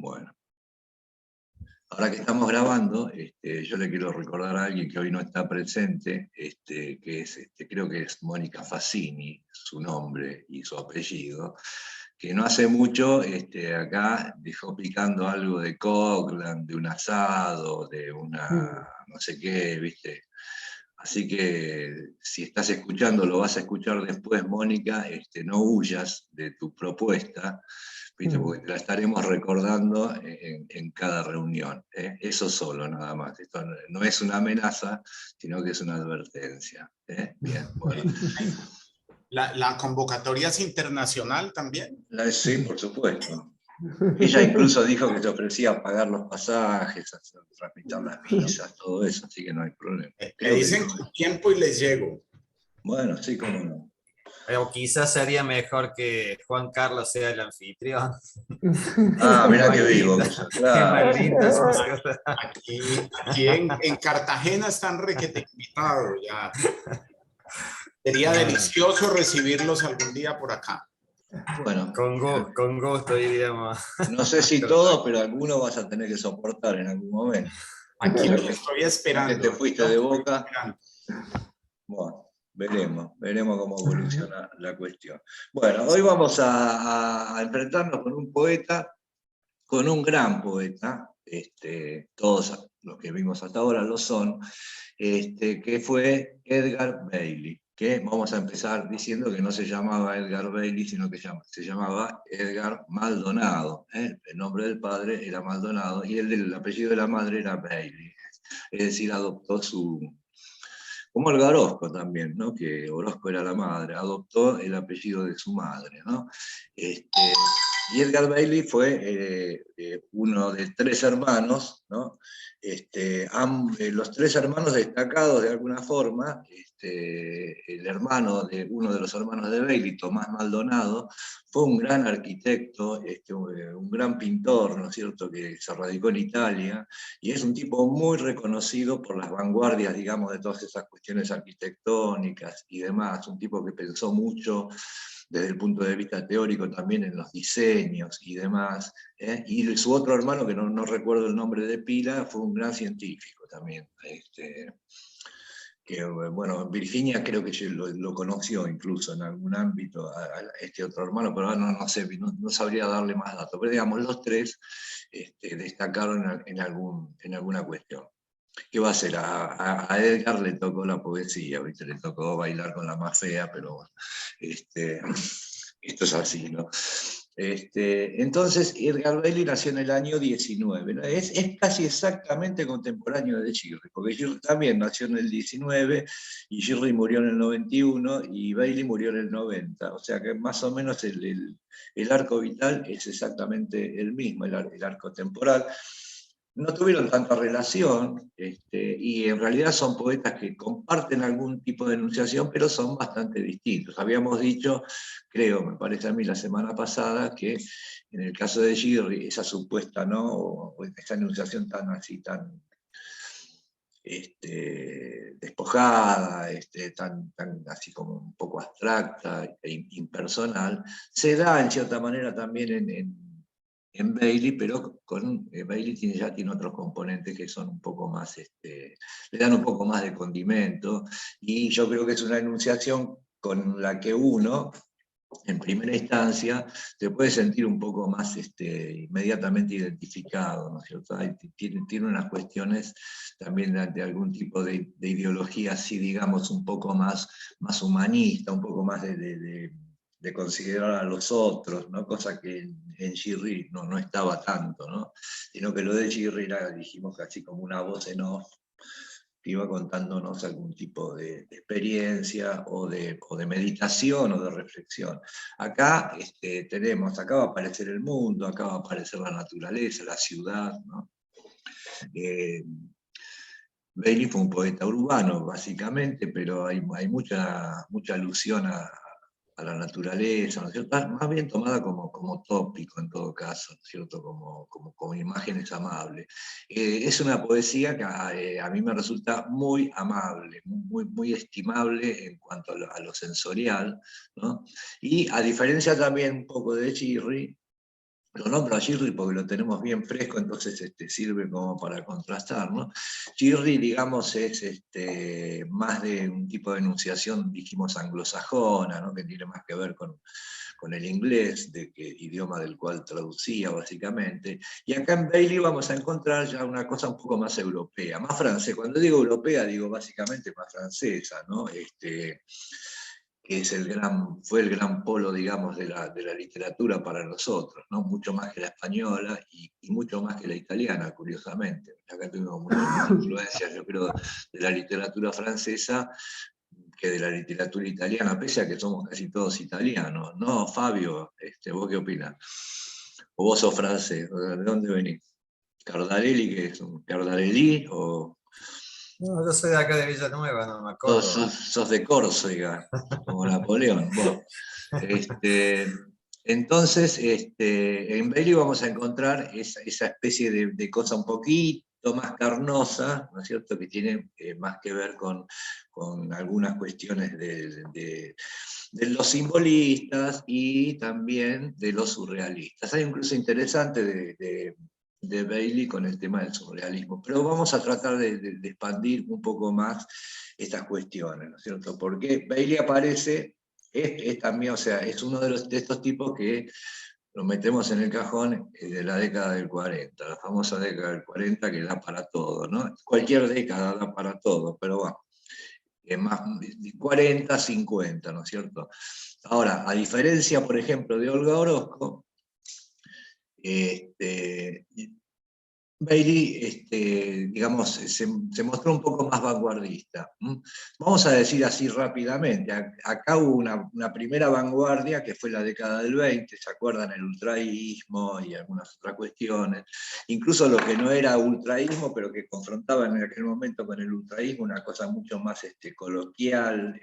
Bueno, ahora que estamos grabando, yo le quiero recordar a alguien que hoy no está presente, que es, creo que es Mónica Fassini, su nombre y su apellido, que no hace mucho acá dejó picando algo de Coglan, de un asado, de una no sé qué, ¿viste? Así que si estás escuchando, lo vas a escuchar después, Mónica, no huyas de tu propuesta, ¿viste? Porque te la estaremos recordando en cada reunión. Eso solo, nada más. Esto no es una amenaza, sino que es una advertencia. Bien, bueno. ¿La convocatoria es internacional también? Sí, por supuesto. Ella incluso dijo que te ofrecía pagar los pasajes, transmitir las misas, todo eso, así que no hay problema. Me dicen con tiempo y les llego. Bueno, sí, cómo no. O quizás sería mejor que Juan Carlos sea el anfitrión. Ah, mirá qué vivo. Claro. Aquí en Cartagena están requete invitados ya. Sería delicioso recibirlos algún día por acá. Bueno, con gusto diríamos. No sé si todo, pero alguno vas a tener que soportar en algún momento. Aquí lo estoy esperando. Que te fuiste de Boca. Bueno, veremos cómo evoluciona la cuestión. Bueno, hoy vamos a enfrentarnos con un poeta, con un gran poeta, todos los que vimos hasta ahora lo son, que fue Edgar Bailey, que vamos a empezar diciendo que no se llamaba Edgar Bailey, sino que se llamaba Edgar Maldonado. El nombre del padre era Maldonado y el apellido de la madre era Bailey. Es decir, adoptó como Olga Orozco también, ¿no? Que Orozco era la madre, adoptó el apellido de su madre, ¿no? Y Edgar Bailey fue uno de tres hermanos, ¿no? Los tres hermanos destacados de alguna forma, uno de los hermanos de Bailey, Tomás Maldonado, fue un gran arquitecto, un gran pintor, ¿no es cierto?, que se radicó en Italia, y es un tipo muy reconocido por las vanguardias, digamos, de todas esas cuestiones arquitectónicas y demás, un tipo que pensó mucho desde el punto de vista teórico también en los diseños y demás. Y su otro hermano, que no recuerdo el nombre de pila, fue un gran científico también. Que, bueno, Virginia creo que lo conoció incluso en algún ámbito a este otro hermano, pero no sé, no sabría darle más datos. Pero digamos, los tres destacaron en alguna cuestión. ¿Qué va a hacer? A Edgar le tocó la poesía, ¿viste? Le tocó bailar con la más fea, pero bueno, esto es así, ¿no? Entonces, Edgar Bailey nació en el año 19, ¿no? Es casi exactamente contemporáneo de Girri, porque Girri también nació en el 19, y Girri murió en el 91, y Bailey murió en el 90, o sea que más o menos el arco vital es exactamente el mismo, el arco temporal. No tuvieron tanta relación, y en realidad son poetas que comparten algún tipo de enunciación, pero son bastante distintos. Habíamos dicho, creo, me parece a mí la semana pasada, que en el caso de Girri, esa supuesta, ¿no?, o esa enunciación tan así, tan despojada, tan así como un poco abstracta e impersonal, se da en cierta manera también en Bailey, pero Bailey ya tiene otros componentes que son un poco más, le dan un poco más de condimento, y yo creo que es una enunciación con la que uno, en primera instancia, se puede sentir un poco más inmediatamente identificado, ¿no es cierto? Tiene unas cuestiones también de algún tipo de ideología así, digamos, un poco más humanista, un poco más de considerar a los otros, ¿no? Cosa que en Girri no estaba tanto, ¿no? Sino que lo de Girri era, dijimos, casi como una voz en off, que iba contándonos algún tipo de experiencia o de meditación o de reflexión. Acá acá va a aparecer el mundo, acá va a aparecer la naturaleza, la ciudad, ¿no? Bailey fue un poeta urbano, básicamente, pero hay mucha alusión a la naturaleza, ¿no es cierto? Más bien tomada como tópico en todo caso, ¿no es cierto? Como imágenes amables. Es una poesía que a mí me resulta muy amable, muy estimable en cuanto a lo sensorial, ¿no? Y a diferencia también un poco de Girri, Lo nombro a Girri porque lo tenemos bien fresco, entonces sirve como para contrastar, ¿no? Girri, digamos, es más de un tipo de enunciación, dijimos, anglosajona, ¿no? Que tiene más que ver con el inglés, idioma del cual traducía básicamente. Y acá en Bailey vamos a encontrar ya una cosa un poco más europea, más francesa. Cuando digo europea, digo básicamente más francesa, ¿no? Que es fue el gran polo, digamos, de la literatura para nosotros, ¿no? Mucho más que la española y mucho más que la italiana, curiosamente. Acá tuvimos muchas más influencias, yo creo, de la literatura francesa que de la literatura italiana, pese a que somos casi todos italianos. ¿No, Fabio? ¿Vos qué opinás? ¿O vos sos francés? ¿De dónde venís? ¿Cardarelli, que es un Cardarelli? ¿O No, yo soy de acá de Villanueva, no me acuerdo. sos de Córcega, como Napoleón? Vos. Entonces, en Bailey vamos a encontrar esa especie de cosa un poquito más carnosa, ¿no es cierto?, que tiene más que ver con algunas cuestiones de los simbolistas y también de los surrealistas. Hay un cruce interesante de Bailey con el tema del surrealismo, pero vamos a tratar de expandir un poco más estas cuestiones, ¿no es cierto? Porque Bailey aparece, es también, o sea, es uno de estos tipos que lo metemos en el cajón de la década del 40, la famosa década del 40 que da para todo, ¿no? Cualquier década da para todo, pero bueno, más de 40, 50, ¿no es cierto? Ahora, a diferencia, por ejemplo, de Olga Orozco, Bailey, digamos, se mostró un poco más vanguardista. Vamos a decir así rápidamente, acá hubo una primera vanguardia que fue la década del 20, ¿se acuerdan? El ultraísmo y algunas otras cuestiones, incluso lo que no era ultraísmo, pero que confrontaban en aquel momento con el ultraísmo, una cosa mucho más coloquial,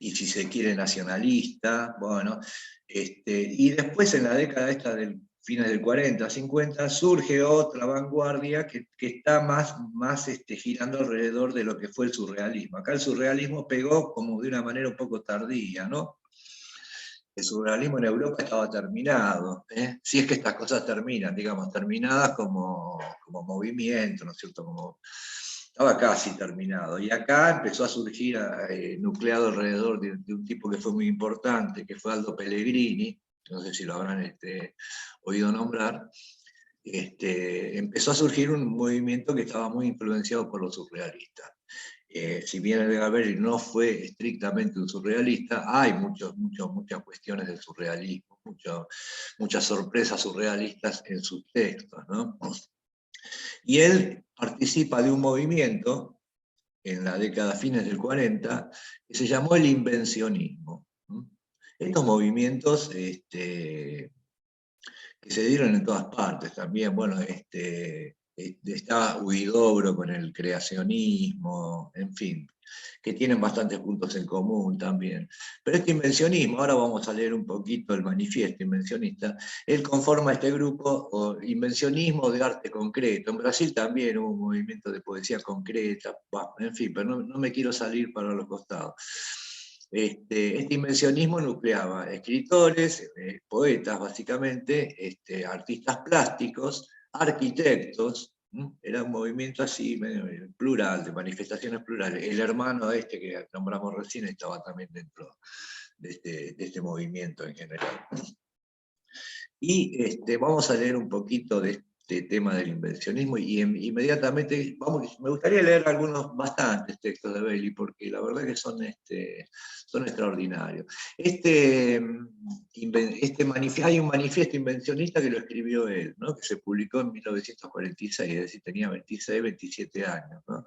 y si se quiere nacionalista, bueno, y después en la década esta del fines del 40, 50, surge otra vanguardia que está más girando alrededor de lo que fue el surrealismo. Acá el surrealismo pegó como de una manera un poco tardía, ¿no? El surrealismo en Europa estaba terminado, si es que estas cosas terminan, digamos, terminadas como movimiento, ¿no es cierto? Estaba casi terminado. Y acá empezó a surgir, nucleado alrededor de un tipo que fue muy importante, que fue Aldo Pellegrini, no sé si lo habrán oído nombrar. Empezó a surgir un movimiento que estaba muy influenciado por los surrealistas. Si bien Edgar Belli no fue estrictamente un surrealista, hay muchas cuestiones del surrealismo, muchas sorpresas surrealistas en sus textos, ¿no? Y él participa de un movimiento en la década fines del 40 que se llamó el invencionismo. Estos movimientos que se dieron en todas partes también, bueno, está Huidobro con el creacionismo, en fin, que tienen bastantes puntos en común también. Pero este invencionismo, ahora vamos a leer un poquito el manifiesto invencionista, él conforma este grupo, o invencionismo de arte concreto. En Brasil también hubo un movimiento de poesía concreta, en fin, pero no me quiero salir para los costados. Este invencionismo nucleaba escritores, poetas básicamente, artistas plásticos, arquitectos, era un movimiento así, medio plural, de manifestaciones plurales. El hermano que nombramos recién estaba también dentro de este movimiento en general. Y vamos a leer un poquito de este tema del invencionismo y inmediatamente, me gustaría leer bastantes textos de Bailey, porque la verdad que son extraordinarios. Hay un manifiesto invencionista que lo escribió él, ¿no? Que se publicó en 1946, es decir, tenía 26, 27 años, ¿no?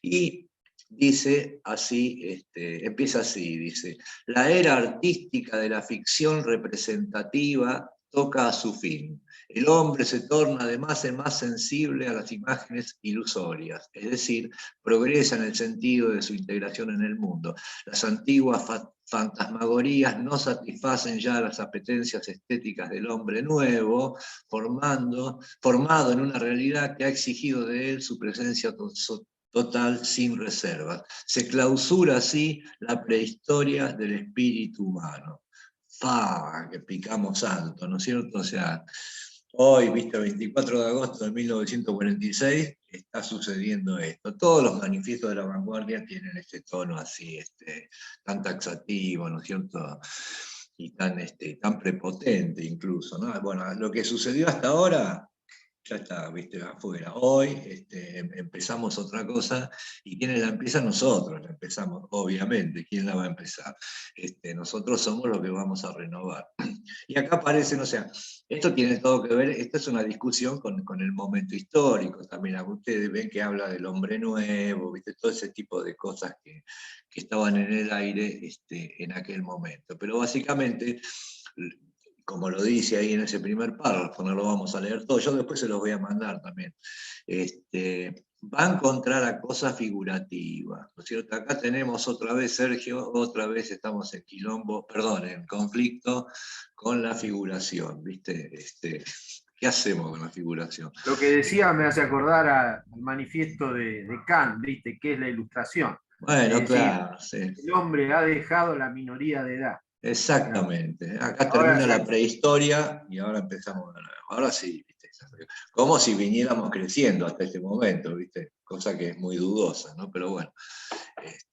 Y dice así, empieza así, dice: la era artística de la ficción representativa toca a su fin. El hombre se torna además el más sensible a las imágenes ilusorias, es decir, progresa en el sentido de su integración en el mundo. Las antiguas fantasmagorías no satisfacen ya las apetencias estéticas del hombre nuevo, formado en una realidad que ha exigido de él su presencia total sin reservas. Se clausura así la prehistoria del espíritu humano. que picamos alto, ¿no es cierto? O sea, hoy, viste, 24 de agosto de 1946, está sucediendo esto. Todos los manifiestos de la vanguardia tienen este tono así, tan taxativo, ¿no es cierto? Y tan prepotente incluso, ¿no? Bueno, lo que sucedió hasta ahora ya está, viste, afuera. Hoy empezamos otra cosa, y ¿quiénes la empiezan? Nosotros la empezamos, obviamente. ¿Quién la va a empezar? Nosotros somos los que vamos a renovar. Y acá aparecen, o sea, esto tiene todo que ver, esta es una discusión con el momento histórico también. Ustedes ven que habla del hombre nuevo, viste, todo ese tipo de cosas que estaban en el aire en aquel momento. Pero básicamente, como lo dice ahí en ese primer párrafo, no lo vamos a leer todo, yo después se los voy a mandar también, van contra la cosa figurativa, ¿no es cierto? Acá tenemos otra vez, Sergio, otra vez estamos en quilombo, perdón, en conflicto con la figuración, ¿viste? ¿Qué hacemos con la figuración? Lo que decía me hace acordar al manifiesto de Kant, ¿viste? Que es la ilustración. Bueno, Es claro, decir, sí. el hombre ha dejado la minoría de edad. Exactamente. Acá Ahora termina la prehistoria y ahora empezamos de nuevo. Ahora sí, ¿viste? Como si viniéramos creciendo hasta este momento, ¿viste? Cosa que es muy dudosa, ¿no? Pero bueno,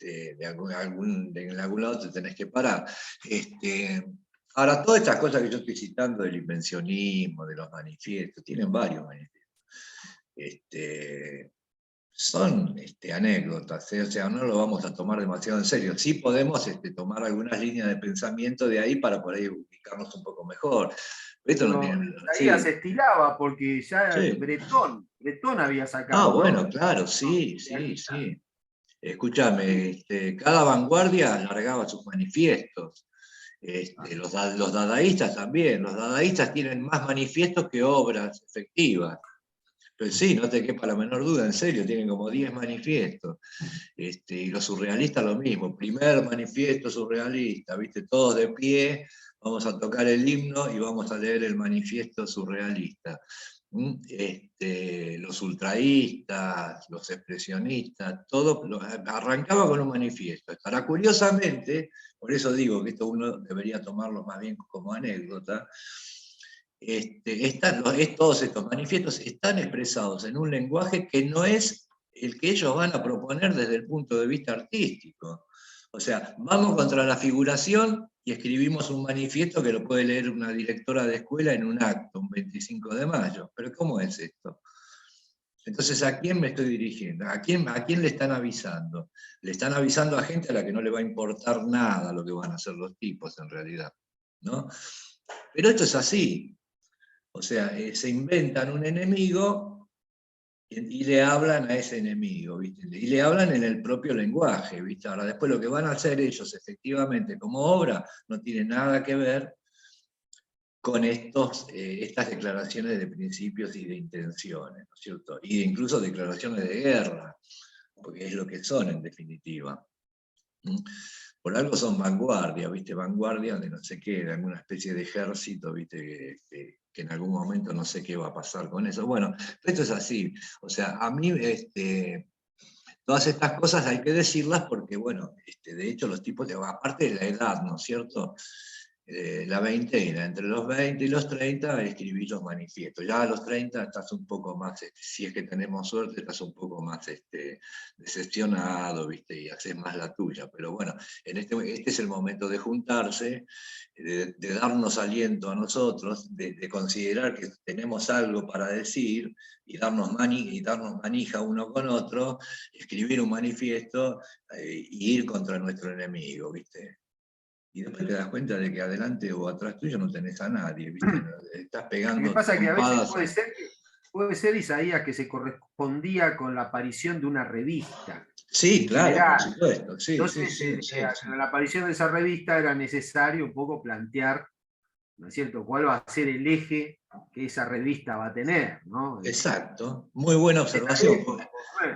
en algún lado te tenés que parar. Ahora, todas estas cosas que yo estoy citando del invencionismo, de los manifiestos, tienen varios manifiestos. Son anécdotas, o sea, no lo vamos a tomar demasiado en serio. Sí podemos algunas algunas líneas de pensamiento de ahí para por ahí ubicarnos un poco mejor. Esto no tiene, Isaías sí, se estilaba porque ya sí. Bretón había Ah, sacado, bueno, ¿no? claro, sí, sí, sí. Escúchame, cada vanguardia largaba sus manifiestos. Los dadaístas también. Los dadaístas tienen más manifiestos que obras efectivas. Pero sí, no te quepa la menor duda, en serio, tienen como 10 manifiestos. Y los surrealistas lo mismo, primer manifiesto surrealista, ¿viste? Todos de pie, vamos a tocar el himno y vamos a leer el manifiesto surrealista. Los ultraístas, los expresionistas, todo arrancaba con un manifiesto. Ahora, curiosamente, por eso digo que esto uno debería tomarlo más bien como anécdota, todos estos manifiestos están expresados en un lenguaje que no es el que ellos van a proponer desde el punto de vista artístico. O sea, vamos contra la figuración y escribimos un manifiesto que lo puede leer una directora de escuela en un acto, un 25 de mayo. Pero ¿cómo es esto? Entonces, ¿a quién me estoy dirigiendo? ¿A quién le están avisando? Le están avisando a gente a la que no le va a importar nada lo que van a hacer los tipos en realidad, ¿no? Pero esto es así. O sea, se inventan un enemigo y le hablan a ese enemigo, ¿viste? Y le hablan en el propio lenguaje, ¿viste? Ahora, después lo que van a hacer ellos efectivamente como obra no tiene nada que ver con estas declaraciones de principios y de intenciones, ¿no es cierto? Y incluso declaraciones de guerra, porque es lo que son en definitiva. Por algo son vanguardia, ¿viste? Vanguardia de no sé qué, de alguna especie de ejército, ¿viste? Que en algún momento no sé qué va a pasar con eso. Bueno, esto es así. O sea, a mí todas estas cosas hay que decirlas porque, bueno, de hecho los tipos, aparte de la edad, ¿no es cierto? La veintena, entre los 20 y los 30 escribí los manifiestos. Ya a los 30 estás un poco más, si es que tenemos suerte, estás un poco más decepcionado, ¿viste? Y haces más la tuya. Pero bueno, este es el momento de juntarse, de darnos aliento a nosotros, de considerar que tenemos algo para decir y darnos manija uno con otro, escribir un manifiesto y ir contra nuestro enemigo, ¿viste? Y después te das cuenta de que adelante o atrás tuyo no tenés a nadie, ¿viste? Estás pegando. Lo que pasa es que a veces trompadas puede ser, Isaías, que se correspondía con la aparición de una revista. Sí, claro, general. por supuesto. Sí, Entonces, sí. con la aparición de esa revista era necesario un poco plantear, ¿no es cierto?, cuál va a ser el eje que esa revista va a tener, ¿no? Exacto, muy buena observación.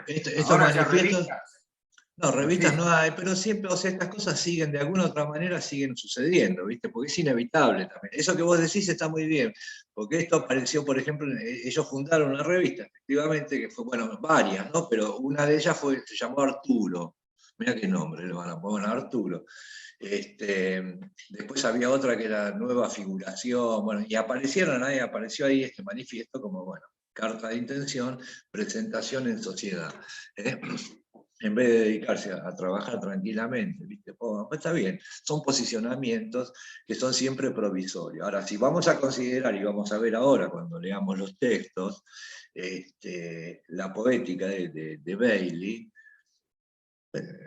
Estos Ahora ya manifiestos. revistas. No, revistas no hay, pero siempre, o sea, estas cosas siguen, de alguna u otra manera siguen sucediendo, ¿viste? Porque es inevitable también. Eso que vos decís está muy bien, porque esto apareció, por ejemplo, ellos fundaron una revista, efectivamente, que fue, bueno, varias, ¿no? Pero una de ellas se llamó Arturo, Mira qué nombre le van a poner, Arturo. Después había otra que era Nueva Figuración, bueno, y apareció ahí este manifiesto como, bueno, carta de intención, presentación en sociedad. En vez de dedicarse a trabajar tranquilamente, ¿viste? Pues está bien, son posicionamientos que son siempre provisorios. Ahora, si vamos a considerar, y vamos a ver ahora cuando leamos los textos, la poética de Bailey,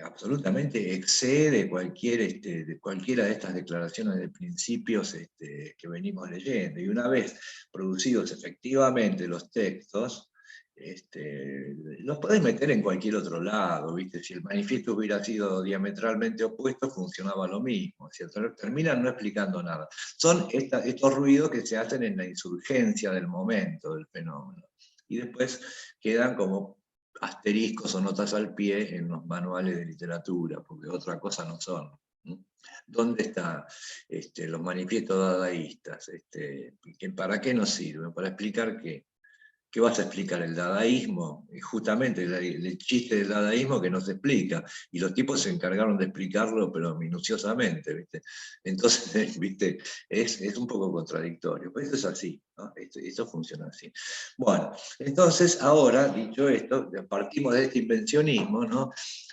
absolutamente excede cualquiera de estas declaraciones de principios que venimos leyendo. Y una vez producidos efectivamente los textos, los podés meter en cualquier otro lado, ¿viste? Si el manifiesto hubiera sido diametralmente opuesto, funcionaba lo mismo, ¿cierto? Terminan no explicando nada. Son estos ruidos que se hacen en la insurgencia del momento del fenómeno. Y después quedan como asteriscos o notas al pie en los manuales de literatura, porque otra cosa no son. ¿Dónde están los manifiestos dadaístas? ¿Para qué nos sirven? Para explicar qué. ¿Qué vas a explicar? ¿El dadaísmo? Justamente el chiste del dadaísmo que no se explica, y los tipos se encargaron de explicarlo, pero minuciosamente, ¿viste? Entonces, ¿viste? Es un poco contradictorio, pero eso es así, ¿no? Esto funciona así. Bueno, entonces ahora, dicho esto, partimos de este invencionismo, ¿no?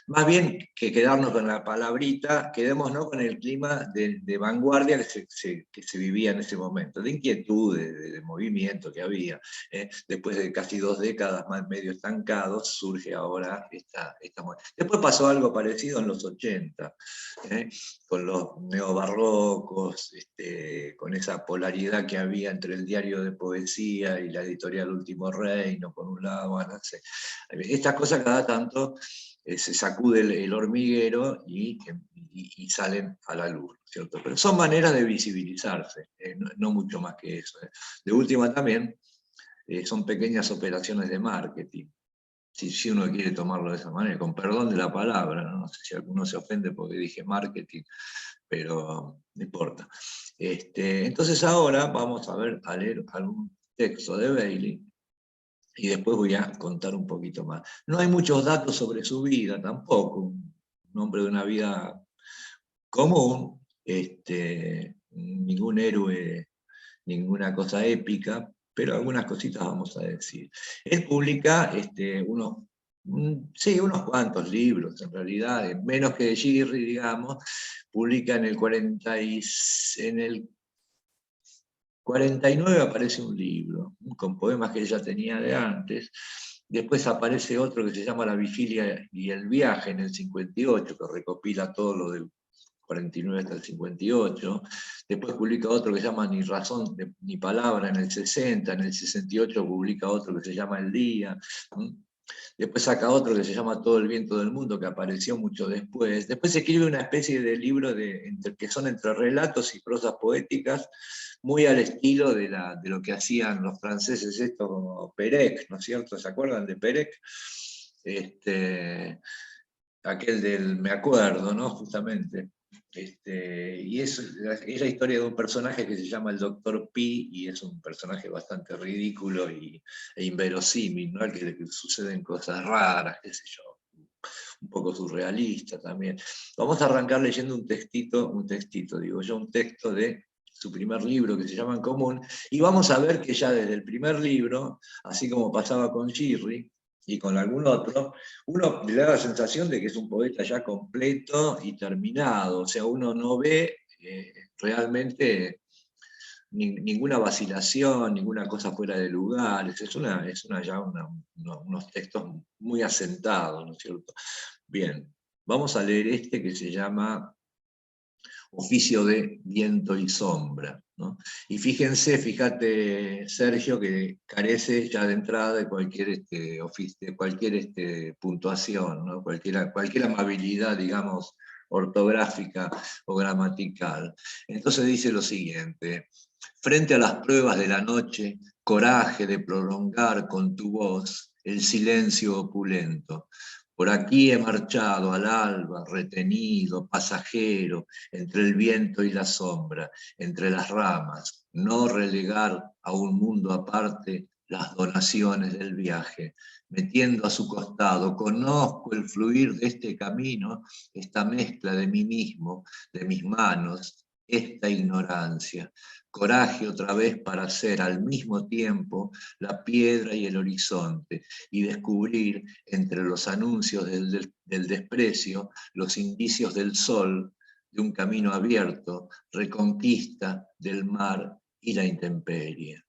Más bien que quedarnos con la palabrita, quedémonos con el clima de vanguardia que se vivía en ese momento, de inquietud, de movimiento que había. Después de casi 2 décadas más medio estancados, surge ahora esta. Después pasó algo parecido en los 80, con los neobarrocos, con esa polaridad que había entre el diario de poesía y la editorial Último Reino, por un lado, bueno, no sé. Estas cosas cada tanto se sacude el hormiguero y salen a la luz, ¿cierto? Pero son maneras de visibilizarse, no mucho más que eso. De última también, son pequeñas operaciones de marketing, si uno quiere tomarlo de esa manera, con perdón de la palabra, no sé si alguno se ofende porque dije marketing, pero no importa. Entonces ahora vamos a leer algún texto de Bailey, y después voy a contar un poquito más. No hay muchos datos sobre su vida tampoco, un hombre de una vida común, ningún héroe, ninguna cosa épica, pero algunas cositas vamos a decir. Él publica unos cuantos libros, en realidad, menos que de Girri, digamos, publica en el 49 aparece un libro, con poemas que él ya tenía de antes. Después aparece otro que se llama La Vigilia y el Viaje en el 58, que recopila todo lo del 49 hasta el 58. Después publica otro que se llama Ni Razón ni Palabra en el 60. En el 68 publica otro que se llama El Día. Después saca otro que se llama Todo el Viento del Mundo, que apareció mucho después. Después escribe una especie de libro que son entre relatos y prosas poéticas, muy al estilo de lo que hacían los franceses, esto como Perec, ¿no es cierto? ¿Se acuerdan de Perec? Aquel del Me Acuerdo, ¿no? Justamente. Y es la historia de un personaje que se llama el Dr. Pi, y es un personaje bastante ridículo e inverosímil, ¿no? Al que le suceden cosas raras, qué sé yo, un poco surrealista también. Vamos a arrancar leyendo un texto un texto de su primer libro que se llama En Común, y vamos a ver que ya desde el primer libro, así como pasaba con Girri y con algún otro, uno le da la sensación de que es un poeta ya completo y terminado, o sea, uno no ve realmente ninguna vacilación, ninguna cosa fuera de lugar, es unos textos muy asentados, ¿no es cierto? Bien, vamos a leer este que se llama Oficio de Viento y Sombra, ¿no? Y fíjate, Sergio, que carece ya de entrada de cualquier, puntuación, ¿no? Cualquier amabilidad, digamos, ortográfica o gramatical. Entonces dice lo siguiente: frente a las pruebas de la noche, coraje de prolongar con tu voz el silencio opulento. Por aquí he marchado al alba, retenido, pasajero, entre el viento y la sombra, entre las ramas, no relegar a un mundo aparte las donaciones del viaje, metiendo a su costado, conozco el fluir de este camino, esta mezcla de mí mismo, de mis manos, esta ignorancia. Coraje otra vez para ser al mismo tiempo la piedra y el horizonte, y descubrir entre los anuncios del desprecio los indicios del sol, de un camino abierto, reconquista del mar y la intemperie.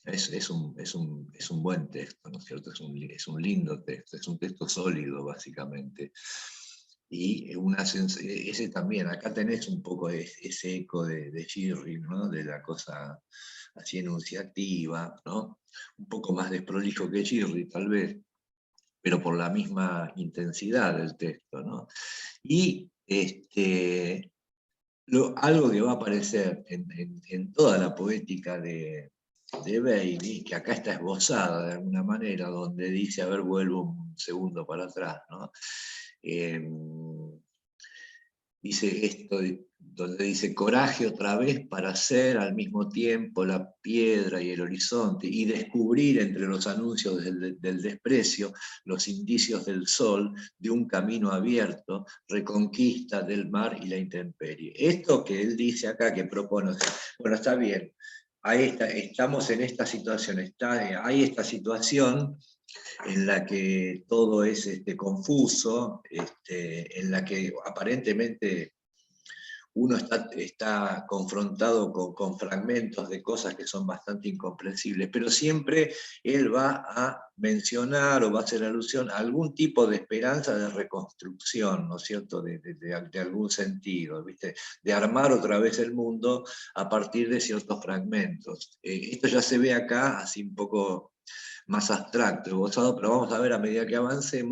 Es un buen texto, ¿no es cierto? Es un lindo texto, es un texto sólido, básicamente. Y ese también, acá tenés un poco ese eco de Girri, ¿no? De la cosa así enunciativa, ¿no? Un poco más desprolijo que Girri, tal vez, pero por la misma intensidad del texto, ¿no? Y algo que va a aparecer en toda la poética de Bailey, que acá está esbozada de alguna manera, donde dice, a ver, vuelvo un segundo para atrás, ¿no? Dice esto, donde dice, coraje otra vez para ser al mismo tiempo la piedra y el horizonte, y descubrir entre los anuncios del desprecio los indicios del sol, de un camino abierto, reconquista del mar y la intemperie. Esto que él dice acá, que propone, o sea, bueno, está bien, estamos en esta situación, hay esta situación en la que todo es confuso, en la que aparentemente uno está confrontado con fragmentos de cosas que son bastante incomprensibles, pero siempre él va a mencionar o va a hacer alusión a algún tipo de esperanza de reconstrucción, ¿no es cierto?, de algún sentido, ¿viste? De armar otra vez el mundo a partir de ciertos fragmentos. Esto ya se ve acá, así un poco más abstracto, esbozado, pero vamos a ver a medida que avancemos